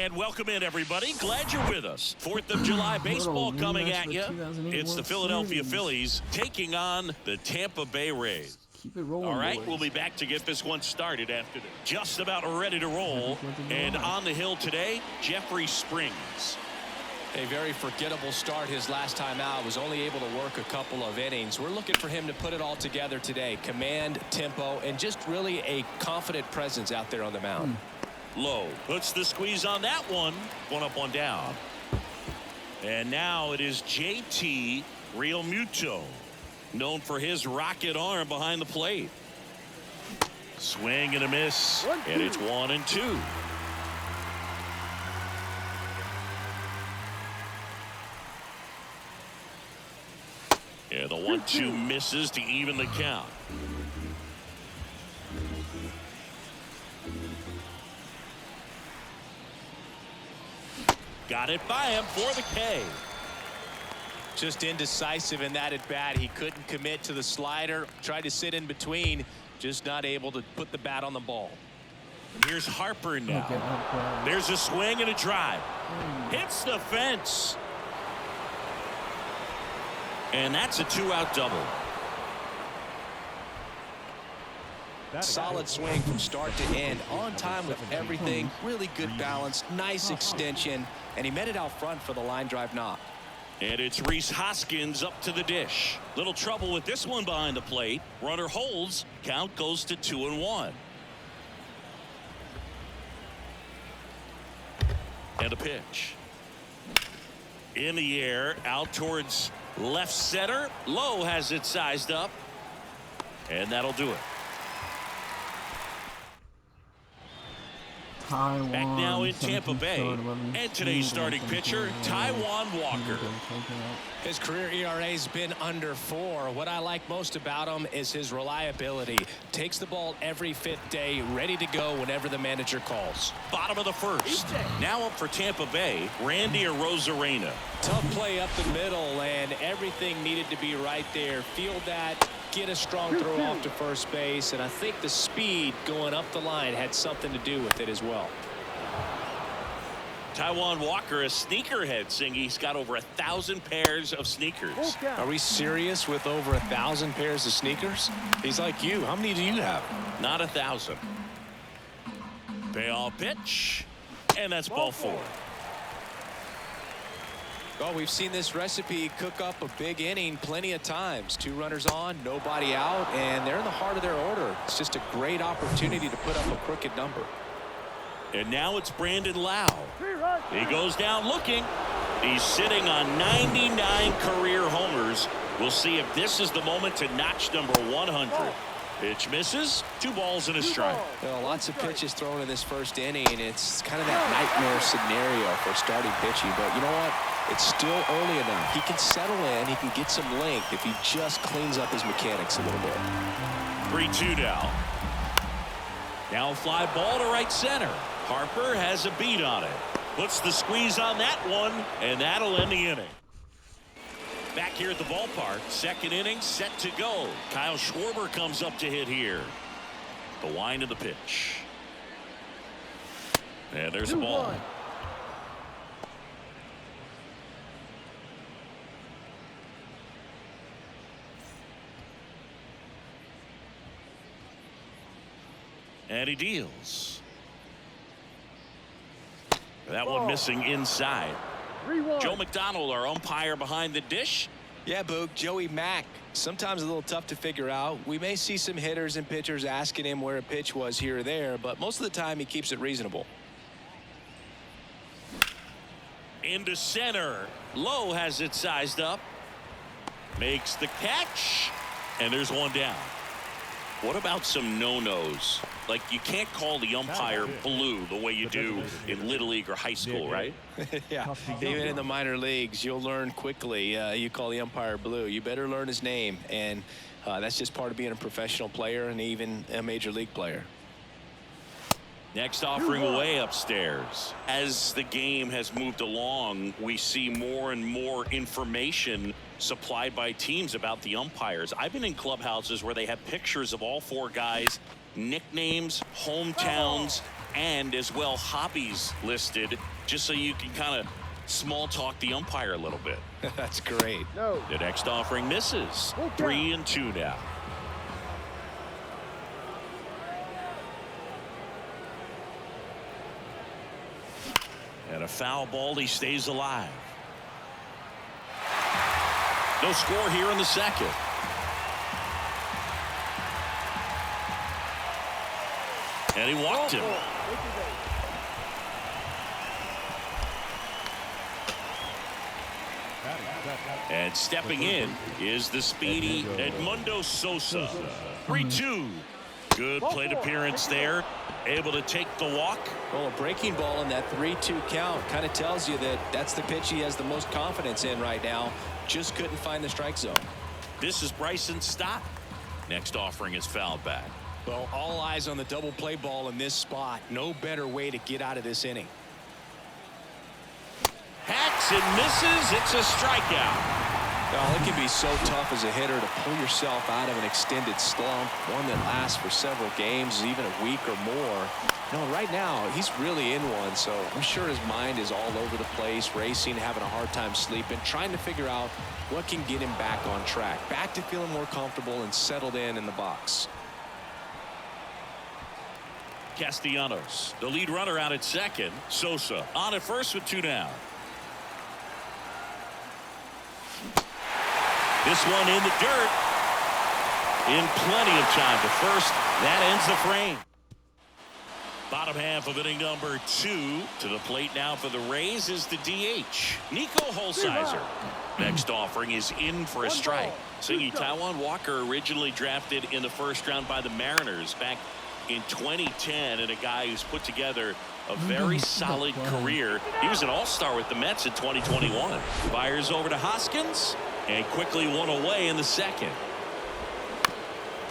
And welcome in, everybody. Glad you're with us. 4th of July baseball coming at you. It's the Philadelphia Phillies taking on the Tampa Bay Rays. Keep it rolling, all right, boys. we'll be back to get this one started after this. Just about ready to roll. And on the hill today, Jeffrey Springs. A very forgettable start his last time out. Was only able to work a couple of innings. We're looking for him to put it all together today. Command, tempo, and just really a confident presence out there on the mound. Low puts the squeeze on that one. One up, one down. And now it is JT Realmuto, known for his rocket arm behind the plate. Swing and a miss, and it's 1-2. Yeah, the 1-2 misses to even the count. Got it by him for the K. Just indecisive in that at bat. He couldn't commit to the slider. Tried to sit in between. Just not able to put the bat on the ball. Here's Harper now. There's a swing and a drive. Hits the fence. And that's a 2-out double. Solid swing from start to end. On time with everything. Really good balance. Nice extension. And he met it out front for the line drive knock. And it's Rhys Hoskins up to the dish. Little trouble with this one behind the plate. Runner holds. Count goes to 2-1. And a pitch. In the air, out towards left center. Low has it sized up. And that'll do it. Back now in Tampa Bay, and today's starting pitcher, Taijuan Walker. His career ERA's been under 4. What I like most about him is his reliability. Takes the ball every 5th day, ready to go whenever the manager calls. Bottom of the first. Now up for Tampa Bay, Randy Arozarena. Tough play up the middle, and everything needed to be right there. Field that, get a strong throw off to first base, and I think the speed going up the line had something to do with it as well. Taijuan Walker, a sneakerhead, saying he's got over 1,000 pairs of sneakers. Are we serious with over 1,000 pairs of sneakers? He's like you. How many do you have? Not 1,000. Payoff pitch, and that's ball 4. Well, we've seen this recipe cook up a big inning plenty of times. 2 runners on, nobody out, and they're in the heart of their order. It's just a great opportunity to put up a crooked number. And now it's Brandon Lau. He goes down looking. He's sitting on 99 career homers. We'll see if this is the moment to notch number 100. Pitch misses. 2 balls and a strike. Well, lots of pitches thrown in this first inning, and it's kind of that nightmare scenario for starting pitching. But you know what? It's still early enough. He can settle in. He can get some length if he just cleans up his mechanics a little bit. 3-2 now. Now a fly ball to right center. Harper has a beat on it. Puts the squeeze on that one, and that'll end the inning. Back here at the ballpark, second inning set to go. Kyle Schwarber comes up to hit here. The wind of the pitch. And there's a ball. And he deals. That one missing inside. Joe McDonald, our umpire behind the dish. Yeah, Boog, Joey Mack. Sometimes a little tough to figure out. We may see some hitters and pitchers asking him where a pitch was here or there, but most of the time he keeps it reasonable. Into center. Low has it sized up. Makes the catch. And there's one down. What about some no-nos? Like, you can't call the umpire blue the way you do in Little League or high school, right? Yeah, even in the minor leagues, you'll learn quickly. You call the umpire blue. You better learn his name, and that's just part of being a professional player and even a major league player. Next offering away upstairs. As the game has moved along, we see more and more information supplied by teams about the umpires. I've been in clubhouses where they have pictures of all 4 guys, nicknames, hometowns, and as well hobbies listed, just so you can kind of small talk the umpire a little bit. That's great. No. The next offering misses. 3-2 now. And a foul ball. He stays alive. No score here in the second. And he walked him. And stepping in is the speedy Edmundo Sosa. 3-2. Good plate appearance there. Able to take the walk. Well, a breaking ball in that 3-2 count kind of tells you that that's the pitch he has the most confidence in right now. Just couldn't find the strike zone. This is Bryson Stott. Next offering is fouled back. Well, all eyes on the double play ball in this spot. No better way to get out of this inning. Hacks and misses. It's a strikeout. Well, it can be so tough as a hitter to pull yourself out of an extended slump, one that lasts for several games, even a week or more. You know, right now, he's really in one, so I'm sure his mind is all over the place, racing, having a hard time sleeping, trying to figure out what can get him back on track, back to feeling more comfortable and settled in the box. Castellanos, the lead runner out at second. Sosa on at first with 2 down. This one in the dirt. In plenty of time to first. That ends the frame. Bottom half of inning number 2. To the plate now for the Rays is the DH, Nico Holsizer. Next offering is in for a strike. Singy Taijuan Walker originally drafted in the first round by the Mariners back in 2010, and a guy who's put together a very solid career. He was an all-star with the Mets in 2021. Fires over to Hoskins and quickly one away in the second.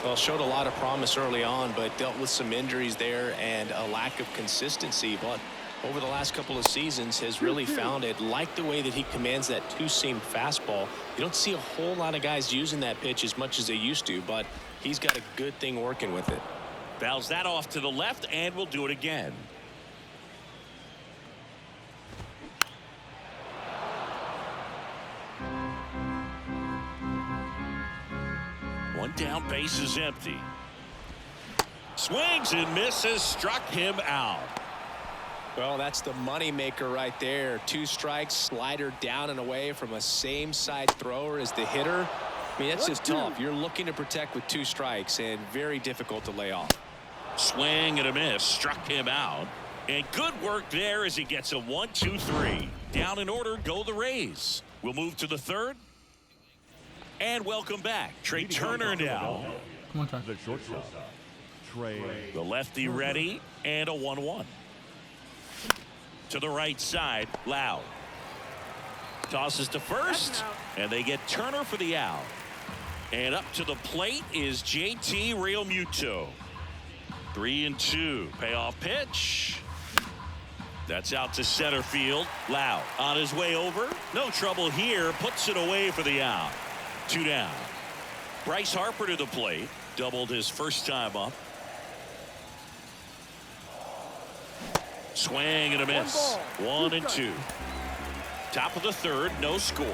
Well, showed a lot of promise early on, but dealt with some injuries there and a lack of consistency. But over the last couple of seasons has really found it. Like the way that he commands that two-seam fastball. You don't see a whole lot of guys using that pitch as much as they used to, but he's got a good thing working with it. Fouls that off to the left, and we'll do it again. One down, base is empty. Swings and misses, struck him out. Well, that's the money maker right there. 2 strikes, slider down and away from a same side thrower as the hitter. I mean, that's just tough. You're looking to protect with 2 strikes and very difficult to lay off. Swing and a miss, struck him out. And good work there as he gets a 1-2-3. Down in order go the Rays. We'll move to the third. And welcome back. Trey Turner now. Come on, Trey. The shortstop, Trey. The lefty ready, and a 1-1. To the right side, Lau. Tosses to first, and they get Turner for the out. And up to the plate is JT Realmuto. 3-2. Payoff pitch. That's out to center field. Lau on his way over. No trouble here. Puts it away for the out. 2 down. Bryce Harper to the plate. Doubled his first time up. Swing and a miss. 1-2. Top of the third. No score.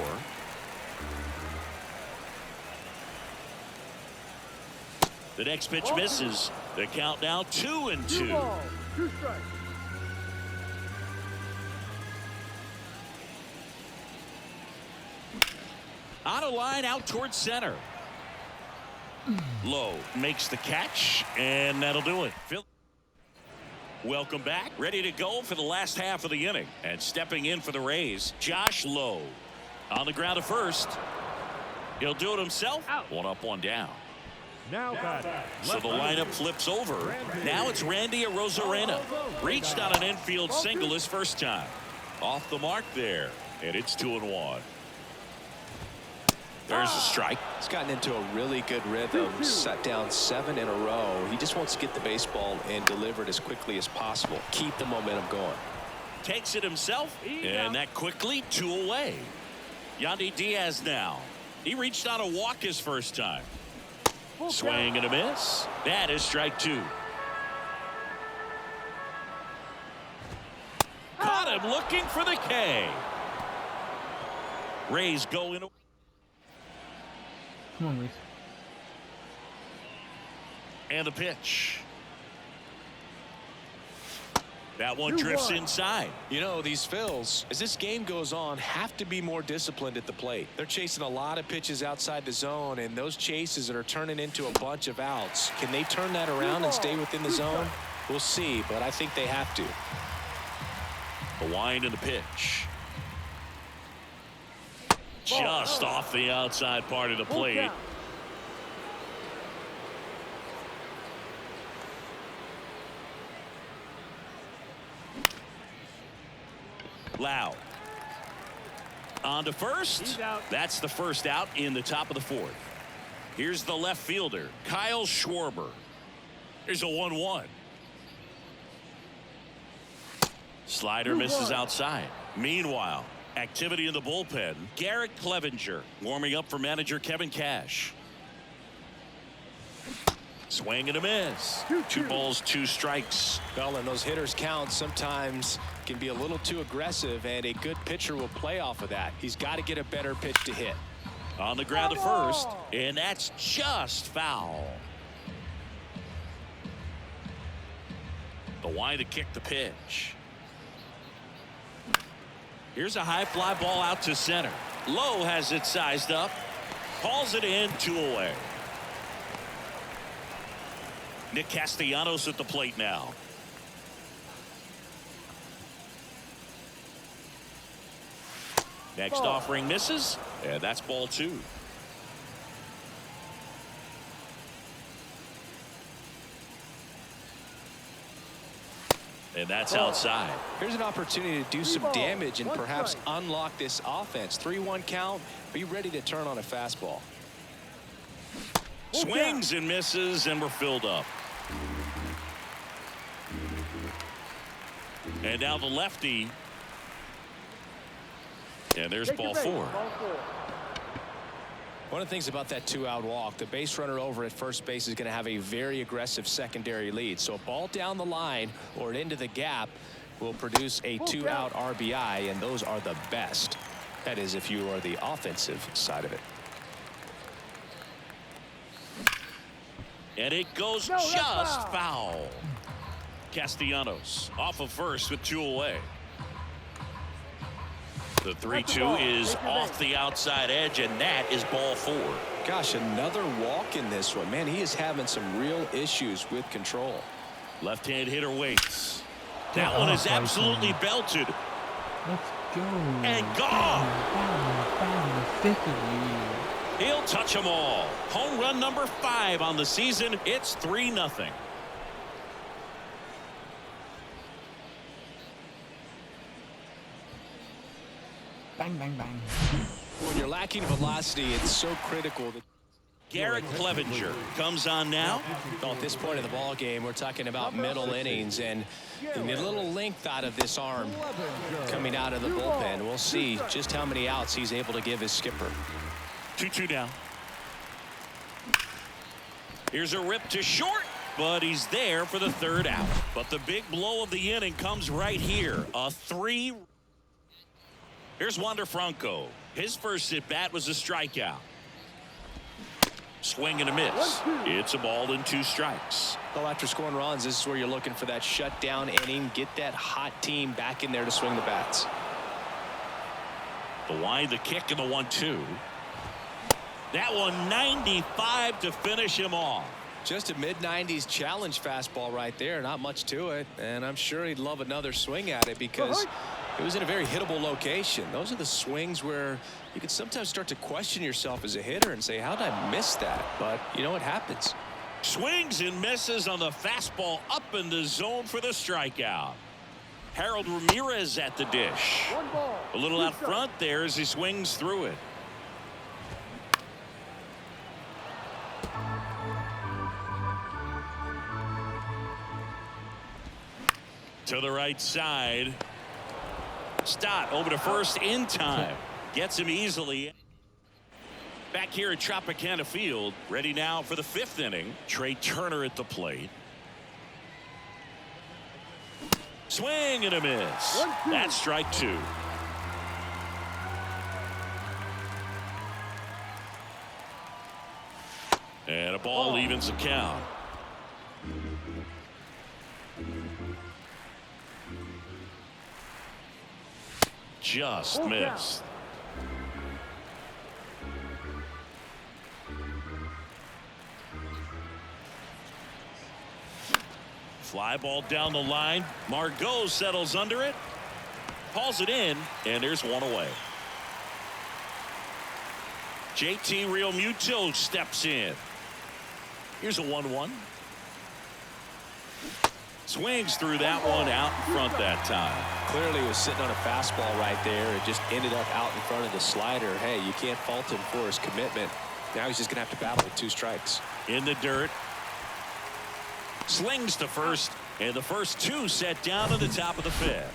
The next pitch misses. The count now 2-2. 2 strikes. On a line out towards center. Lowe makes the catch, and that'll do it. Welcome back. Ready to go for the last half of the inning. And stepping in for the Rays, Josh Lowe. On the ground at first. He'll do it himself. One up, one down. Now batting. So the lineup flips over. Now it's Randy Arozarena. Reached on an infield single his first time. Off the mark there. And it's 2-1. There's a strike. He's gotten into a really good rhythm. Set down 7 in a row. He just wants to get the baseball and deliver it as quickly as possible. Keep the momentum going. Takes it himself. And that quickly 2 away. Yandy Diaz now. He reached on a walk his first time. Swing and a miss. That is strike 2. And looking for the K. Rays go in. Come on, Reese. And the pitch. That one drifts inside. You know, these Phils, as this game goes on, have to be more disciplined at the plate. They're chasing a lot of pitches outside the zone, and those chases that are turning into a bunch of outs. Can they turn that around and stay within the zone? We'll see, but I think they have to. The wind and the pitch. Just off the outside part of the plate. Loud. On to first. That's the first out in the top of the fourth. Here's the left fielder, Kyle Schwarber. Here's a 1-1. Slider misses outside. Meanwhile, activity in the bullpen. Garrett Clevenger warming up for manager Kevin Cash. Swing and a miss. 2 balls, 2 strikes. Well, and those hitters count sometimes can be a little too aggressive, and a good pitcher will play off of that. He's got to get a better pitch to hit. On the ground to first, and that's just foul. The wind to kick the pitch. Here's a high fly ball out to center. Lowe has it sized up. Calls it in, 2 away. Nick Castellanos at the plate now. Next offering misses, and that's ball 2. And that's outside. Here's an opportunity to do some damage and perhaps unlock this offense. 3-1 count. Be ready to turn on a fastball. Swings and misses, and we're filled up. And now the lefty. And there's ball 4. One of the things about that 2-out walk, the base runner over at first base is going to have a very aggressive secondary lead. So a ball down the line or into the gap will produce a 2-out RBI, and those are the best. That is, if you are the offensive side of it. And it goes just foul. Castellanos off of first with 2 away. The 3-2 is off the outside edge, and that is ball 4. Gosh, another walk in this one. Man, he is having some real issues with control. Left-hand hitter waits. That one is absolutely belted. Let's go. And gone. Bang, bang, He'll touch them all. Home run number 5 on the season. It's 3-0. bang, bang, bang. When you're lacking velocity, it's so critical that Garrett Clevenger comes on now. at this point of the ball game, we're talking about middle innings, and you get a little length out of this arm coming out of the bullpen. We'll see just how many outs he's able to give his skipper. 2-2 down. Here's a rip to short, but he's there for the 3rd out. But the big blow of the inning comes right here. A 3. Here's Wander Franco. His first at bat was a strikeout. Swing and a miss. It's a ball and 2 strikes. Well, after scoring runs, this is where you're looking for that shutdown inning. Get that hot team back in there to swing the bats. The wind, the kick, and the 1-2. That one 95 to finish him off. Just a mid-90s challenge fastball right there. Not much to it. And I'm sure he'd love another swing at it because it was in a very hittable location. Those are the swings where you can sometimes start to question yourself as a hitter and say, how did I miss that? But you know what happens. Swings and misses on the fastball up in the zone for the strikeout. Harold Ramirez at the dish. A little out front there as he swings through it. To the right side. Stott over to first in time. Gets him easily. Back here at Tropicana Field. Ready now for the 5th inning. Trey Turner at the plate. Swing and a miss. That's strike 2. And a ball evens the count. Just missed. Fly ball down the line. Margot settles under it. Hauls it in, and there's one away. JT Realmuto steps in. Here's a 1-1. Swings through that one out in front that time. Clearly he was sitting on a fastball right there. It just ended up out in front of the slider. Hey, you can't fault him for his commitment. Now he's just going to have to battle with 2 strikes. In the dirt. Slings to first, and the first 2 set down at the top of the 5th.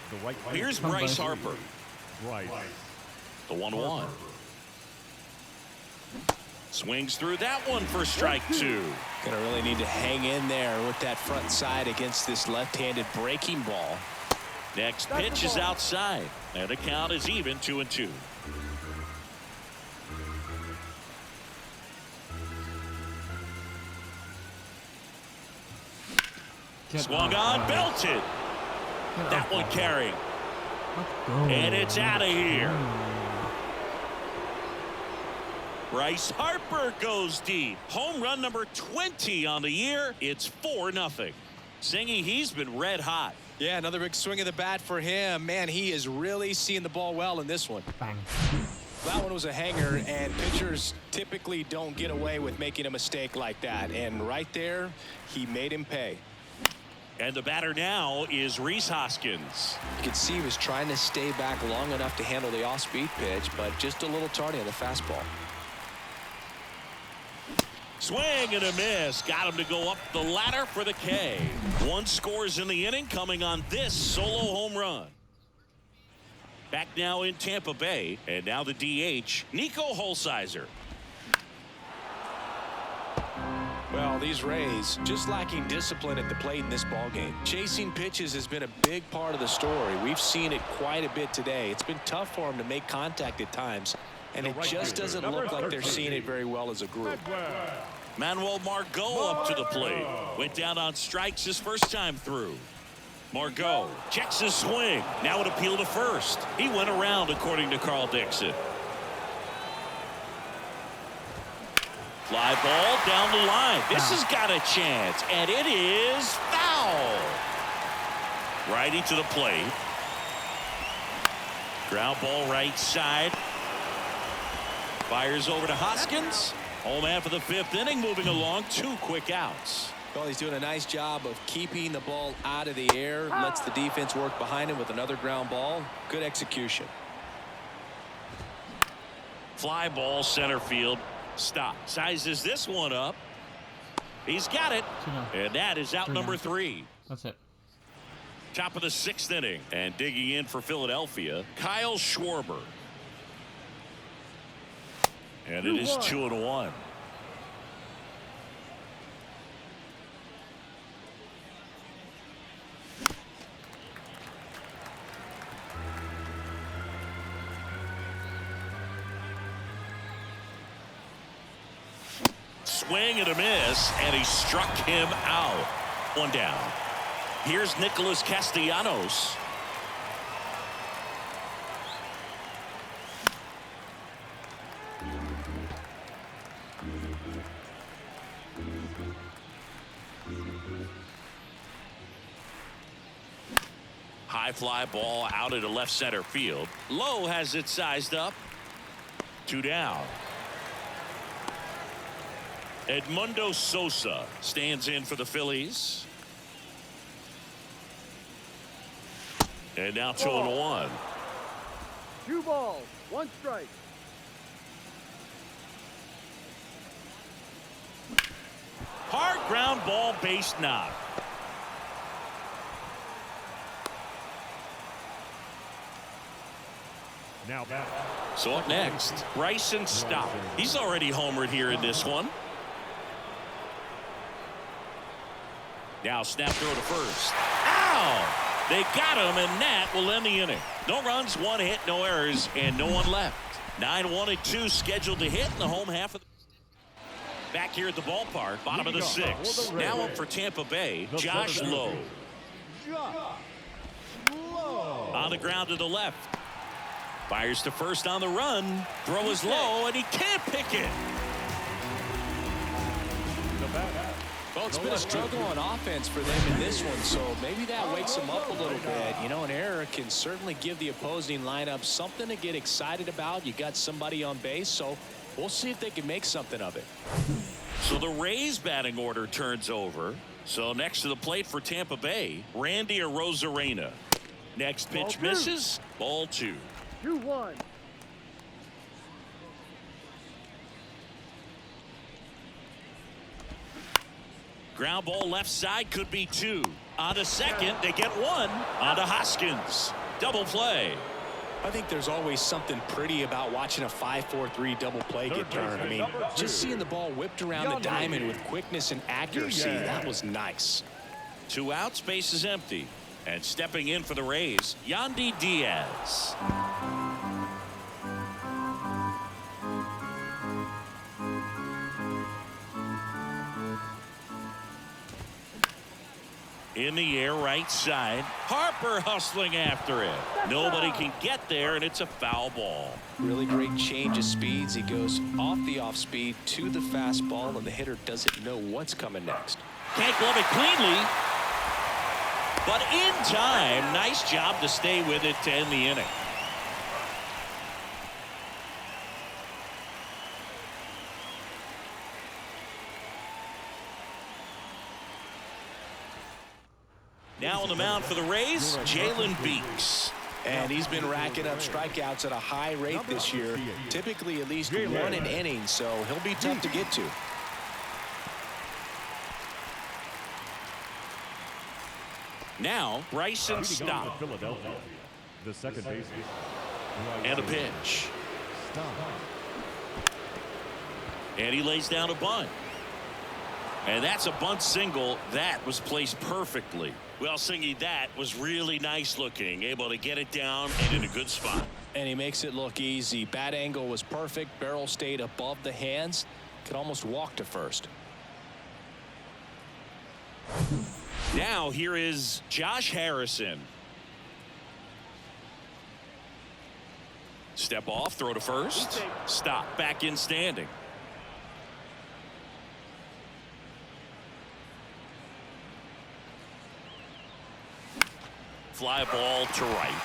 The right Here's Bryce Harper. Right. The 1-1. Swings through that one for strike 2. Gonna really need to hang in there with that front side against this left-handed breaking ball. Next pitch is outside, and the count is even 2-2. Swung on, belted. That one carrying. And it's out of here. Bryce Harper goes deep. Home run number 20 on the year. It's 4-0. Singy, he's been red hot. Yeah, another big swing of the bat for him. Man, he is really seeing the ball well in this one. Bang. That one was a hanger, and pitchers typically don't get away with making a mistake like that. And right there, he made him pay. And the batter now is Rhys Hoskins. You can see he was trying to stay back long enough to handle the off-speed pitch, but just a little tardy on the fastball. Swing and a miss. Got him to go up the ladder for the K. 1 scores in the inning, coming on this solo home run. Back now in Tampa Bay, and now the DH, Nico Holsizer. Well, these Rays just lacking discipline at the plate in this ballgame. Chasing pitches has been a big part of the story. We've seen it quite a bit today. It's been tough for them to make contact at times, and it just doesn't look like they're seeing it very well as a group. Manuel Margot up to the plate. Went down on strikes his first time through. Margot checks his swing. Now an appeal to first. He went around, according to Carl Dixon. Fly ball down the line. This has got a chance, and it is foul. Righty to the plate. Ground ball right side. Fires over to Hoskins. Home man for the 5th inning, moving along. 2 quick outs. Well, he's doing a nice job of keeping the ball out of the air. Lets the defense work behind him with another ground ball. Good execution. Fly ball center field. Stop. Sizes this one up. He's got it. And that is out number 3. That's it. Top of the 6th inning. And digging in for Philadelphia, Kyle Schwarber. And it is 2-1. Swing and a miss, and he struck him out. 1 down. Here's Nicholas Castellanos. High fly ball out into left center field. Lowe has it sized up. 2 down. Edmundo Sosa stands in for the Phillies. And now 2-1. 2 balls, 1 strike. Hard ground ball, base knock. Now back. So up next, Bryson Stott. He's already homered here in this one. Now snap throw to first. Ow! They got him, and that will end the inning. No runs, one hit, no errors, and no one left. 9-1-2 scheduled to hit in the home half of the back here at the ballpark, bottom of the 6th. Now up for Tampa Bay, Josh Lowe. On the ground to the left. Fires to first on the run. Throw is low, and he can't pick it. Well, it's been a struggle on offense for them in this one, so maybe that wakes them up a little bit. You know, an error can certainly give the opposing lineup something to get excited about. You got somebody on base, so we'll see if they can make something of it. So the Rays batting order turns over. So next to the plate for Tampa Bay, Randy Arozarena. Next pitch misses. Ball 2. 2-1. Ground ball left side, could be 2. On to second, they get 1. On to Hoskins. Double play. I think there's always something pretty about watching a 5-4-3 double play get turned. I mean, just seeing the ball whipped around the diamond with quickness and accuracy, that was nice. 2 outs, base is empty. And stepping in for the Rays, Yandy Diaz. In the air, right side. Harper hustling after it. Nobody can get there, and it's a foul ball. Really great change of speeds. He goes off the off speed to the fastball, and the hitter doesn't know what's coming next. Can't glove it cleanly. But in time, nice job to stay with it to end the inning. Now on the mound for the Rays, Jalen Beeks. And he's been racking up strikeouts at a high rate this year, typically at least 1 an inning, so he'll be tough to get to. Now, Bryson Stott. The second baseman. And a pitch. And he lays down a bunt. And that's a bunt single. That was placed perfectly. Well, Singy, that was really nice looking. Able to get it down and in a good spot. And he makes it look easy. Bat angle was perfect. Barrel stayed above the hands. Could almost walk to first. Now here is Josh Harrison. Step off, throw to first. Stop, back in standing. Fly ball to right.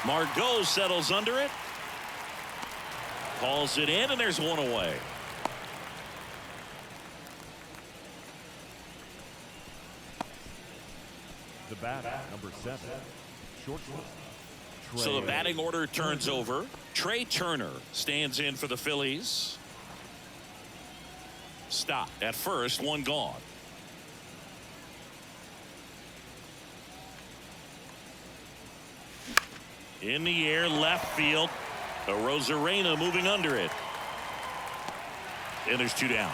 Margot settles under it. Calls it in, and there's one away. The bat, number 7. Shortstop. So the batting order turns over. Trey Turner stands in for the Phillies. Stop at first, one gone. In the air, left field. Arozarena moving under it. And there's 2 down.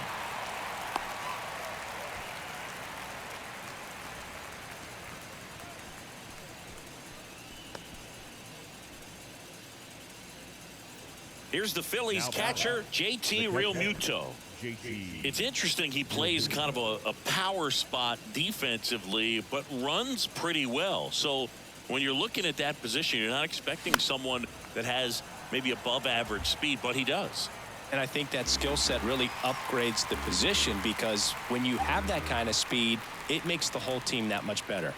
Here's the Phillies catcher, JT Realmuto. It's interesting, he plays kind of a power spot defensively, but runs pretty well. So when you're looking at that position, you're not expecting someone that has maybe above average speed, but he does. And I think that skill set really upgrades the position, because when you have that kind of speed, it makes the whole team that much better.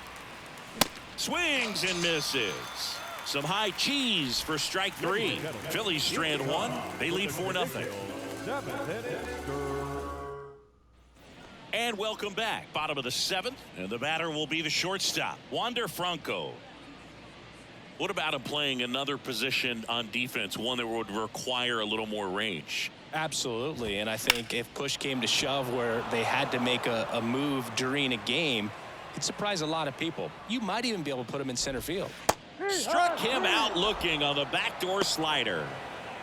Swings and misses. Some high cheese for strike 3. Phillies strand 1. They lead 4-0. And welcome back. Bottom of the 7th. And the batter will be the shortstop, Wander Franco. What about him playing another position on defense, one that would require a little more range? Absolutely. And I think if push came to shove where they had to make a move during a game, it'd surprise a lot of people. You might even be able to put him in center field. Struck him out looking on the backdoor slider.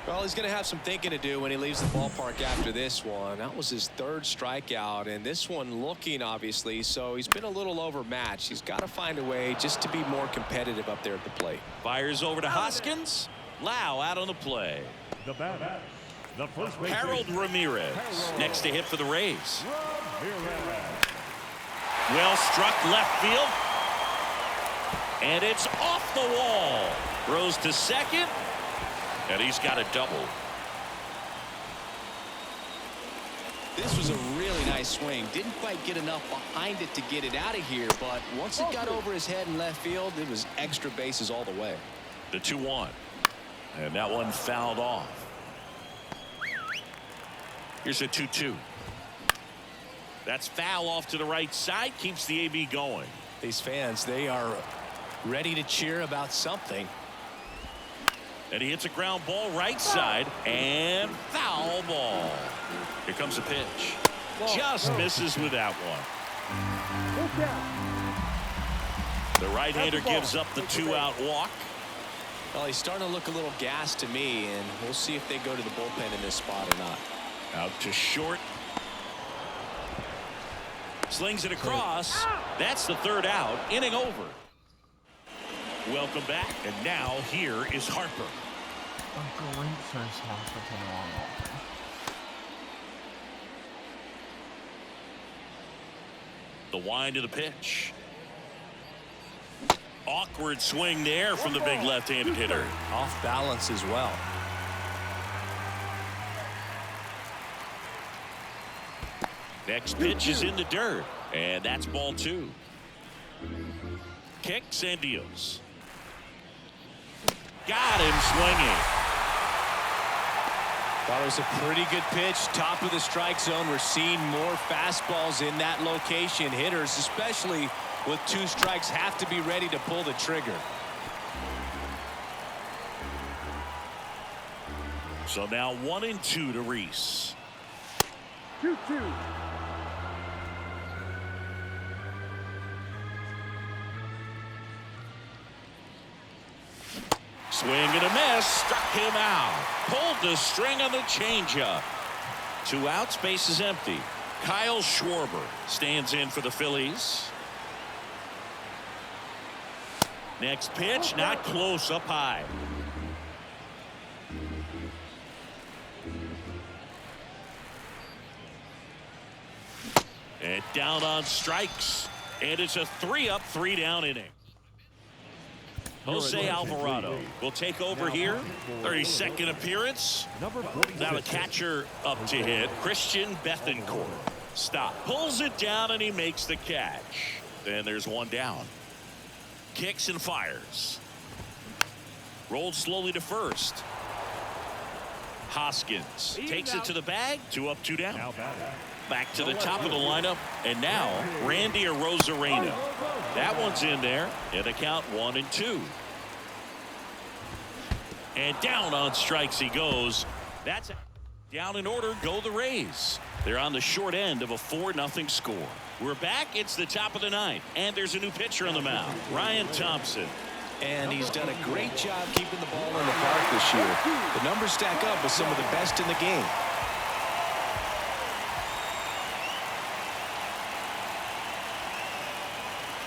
Well, he's going to have some thinking to do when he leaves the ballpark after this one. That was his 3rd strikeout, and this one looking, obviously, so he's been a little overmatched. He's got to find a way just to be more competitive up there at the plate. Fires over to Hoskins. Lau out on the play. The batter, the first baseman, Harold Ramirez next to hit for the Rays. Ramirez. Well struck left field. And it's off the wall. Throws to second. And he's got a double. This was a really nice swing. Didn't quite get enough behind it to get it out of here, but once it got over his head in left field, it was extra bases all the way. The 2-1. And that one fouled off. Here's a 2-2. That's foul off to the right side. Keeps the AB going. These fans, they are ready to cheer about something. And he hits a ground ball right side and foul ball. Here comes a pitch. Just misses with that one. The right-hander gives up the 2-out walk. Well, he's starting to look a little gassed to me, and we'll see if they go to the bullpen in this spot or not. Out to short. Slings it across. That's the 3rd out. Inning over. Welcome back, and now here is Harper. A great first half for Toronto. The wind of the pitch. Awkward swing there from the big left-handed hitter. Off balance as well. Next pitch is in the dirt, and that's ball 2. Kicks and deals. Got him swinging. That was a pretty good pitch. Top of the strike zone. We're seeing more fastballs in that location. Hitters, especially with 2 strikes, have to be ready to pull the trigger. So now 1-2 to Reese. 2-2. Swing and a miss. Struck him out. Pulled the string on the changeup. 2 outs. Base is empty. Kyle Schwarber stands in for the Phillies. Next pitch, not close, up high. And down on strikes. And it's a 3-up, 3-down inning. Jose Alvarado will take over here. 32nd appearance. Now the catcher up to hit. Christian Bethancourt. Stop. Pulls it down and he makes the catch. Then there's 1 down. Kicks and fires. Rolled slowly to first. Hoskins takes it to the bag. 2 up, 2 down. Back to the top of the lineup. And now Randy Arozarena. That one's in there. And the count 1-2. And down on strikes he goes. That's down in order. Go the Rays. They're on the short end of a 4-0 score. We're back. It's the top of the 9th. And there's a new pitcher on the mound. Ryan Thompson. And he's done a great job keeping the ball in the park this year. The numbers stack up with some of the best in the game.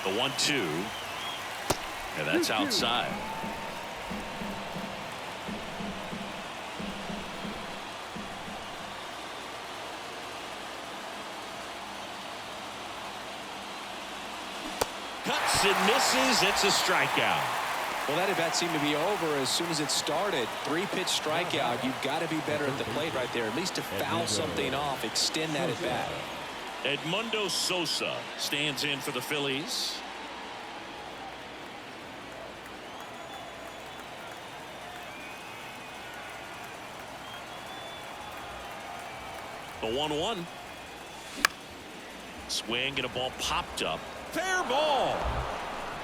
The 1-2. And that's outside. Cuts and misses. It's a strikeout. Well, that at-bat seemed to be over as soon as it started. 3-pitch strikeout. You've got to be better at the plate right there, at least to foul something off, extend that at-bat. Edmundo Sosa stands in for the Phillies. The 1-1. Swing and a ball popped up. Fair ball.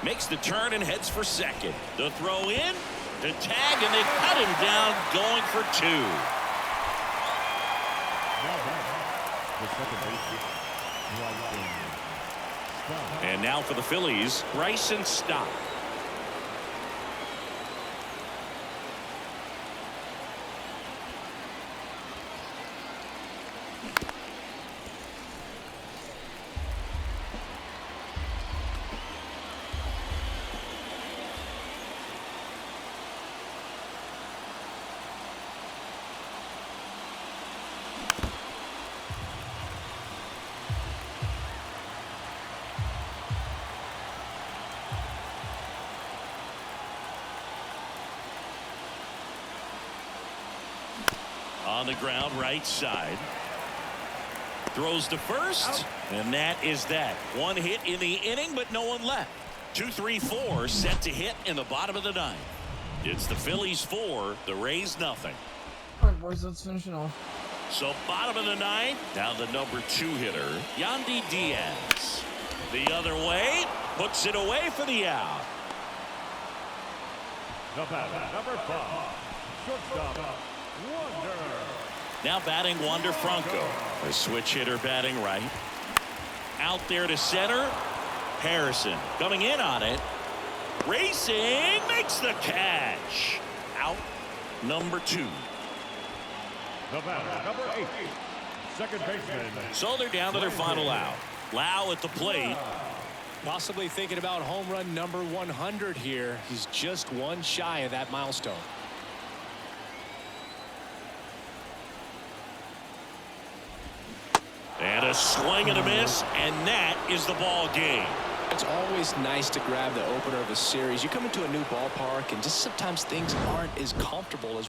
Makes the turn and heads for second. The throw in, the tag, and they cut him down going for 2. And now for the Phillies, Bryson Stott. the ground right side. Throws to first, and that is that. One hit in the inning, but no one left. 2, 3, 4 set to hit in the bottom of the ninth. It's the Phillies 4, the Rays nothing. All right, boys, let's finish it off. So bottom of the ninth, now the number 2 hitter, Yandy Diaz. The other way, puts it away for the out. The batter, number 5, shortstop, Wander. Now batting Wander Franco. A switch hitter batting right. Out there to center. Harrison coming in on it. Racing, makes the catch. Out number 2. The batter, number 8, second baseman. So they're down to their final out. Lau at the plate. Possibly thinking about home run number 100 here. He's just one shy of that milestone. And a swing and a miss, and that is the ball game. It's always nice to grab the opener of a series. You come into a new ballpark, and just sometimes things aren't as comfortable as